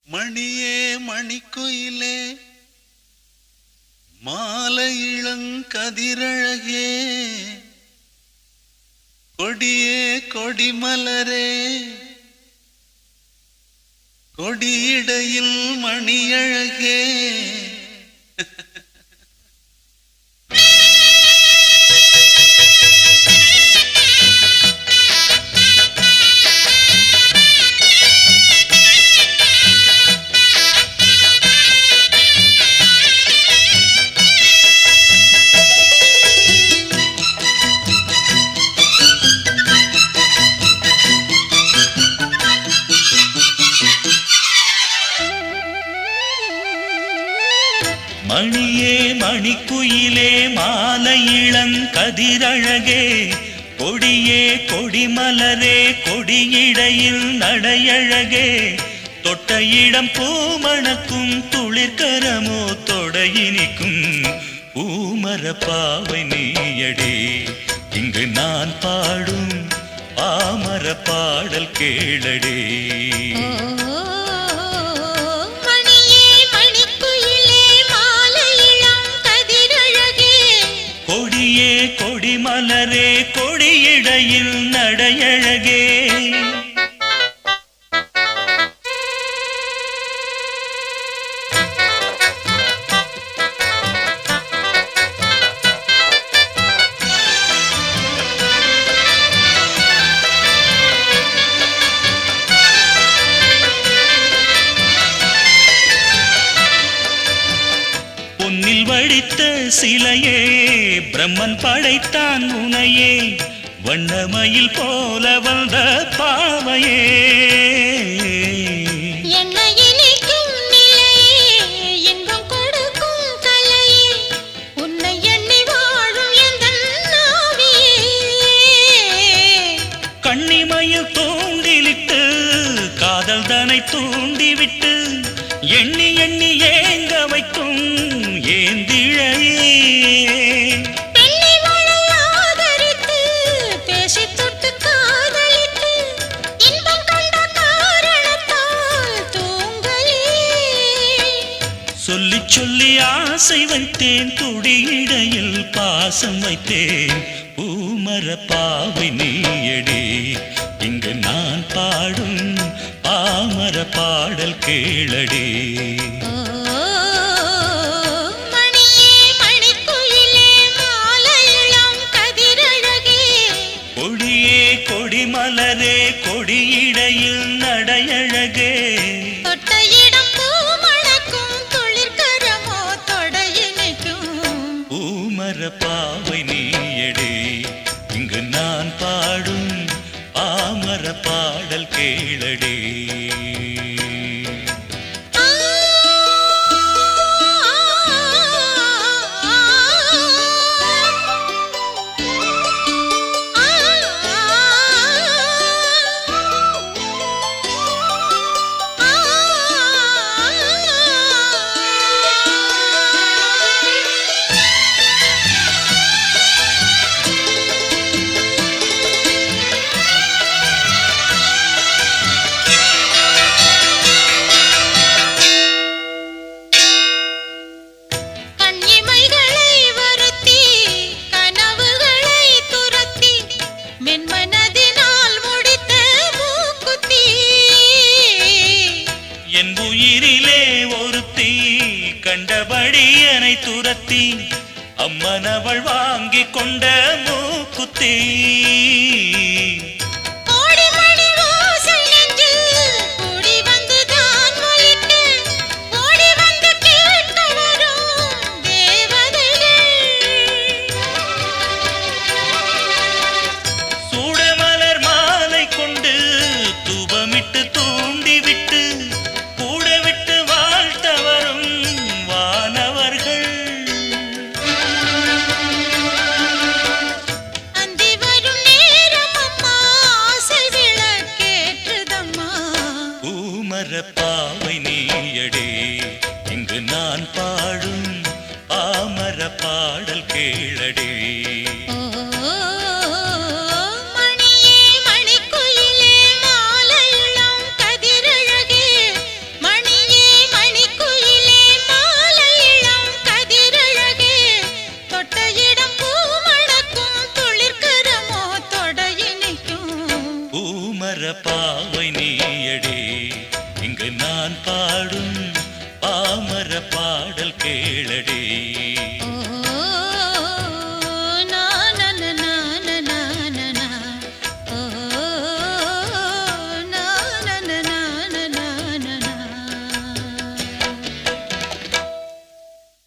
மணியே மணிக்குயிலே மாலை இளங்கதிரழகே கொடியே கொடிமலரே கொடியிடையில் மணியழகே மணியே மணிக்குயிலே மாலை இளங்கதிரழகே கொடியே கொடிமலரே கொடியிடையில் நடையழகே தொட்ட இடம் பூமணக்கும் துளிர்கரமோ தொடையினிக்கும் பூமர பாவை நீயடே இங்கு நான் பாடும் பாமர பாடல் கேளடே. கொடிமலரே கொடியிடையில் நடையழகே பொன்னில் வடித்த சிலையே பிரம்மன் படைத்தான் உனையே வண்ணமயில் போல வந்த பாவையே என்னை இனிக்கும் நிலையே இன்பம் கொடுக்கும் கலையே உன்னை எண்ணி வாழும் எந்தன் நாவியே கண்ணிமயில் தூண்டிலிட்டு காதல் தனை தூண்டிவிட்டு எண்ணி எண்ணி ஏங்க வைக்கும் ஏந்திழையே சொல்லி சொல்லி ஆசை வைத்தேன் துடியிடையில் பாசம் வைத்தேன் பூமர பாவை நீயடே இங்கு நான் பாடும் பாமர பாடல் கேளடே. கொடியே கொடிமலரே கொடியிடையில் நடையழகே பூமர பாவை நீயடே இங்கு நான் பாடும் பாமர பாடல் கேளடே. என் உயிரிலே ஒருத்தி கண்டபடி என்னை துரத்தி அம்மனவள் வாங்கி கொண்ட மூக்குத்தி சூடமலர் மாலை கொண்டு தூபமிட்டு தூண்டிவிட்டு அந்தி வரும் இங்கு நான் பாடும் பாமர பாடல் கேளடி.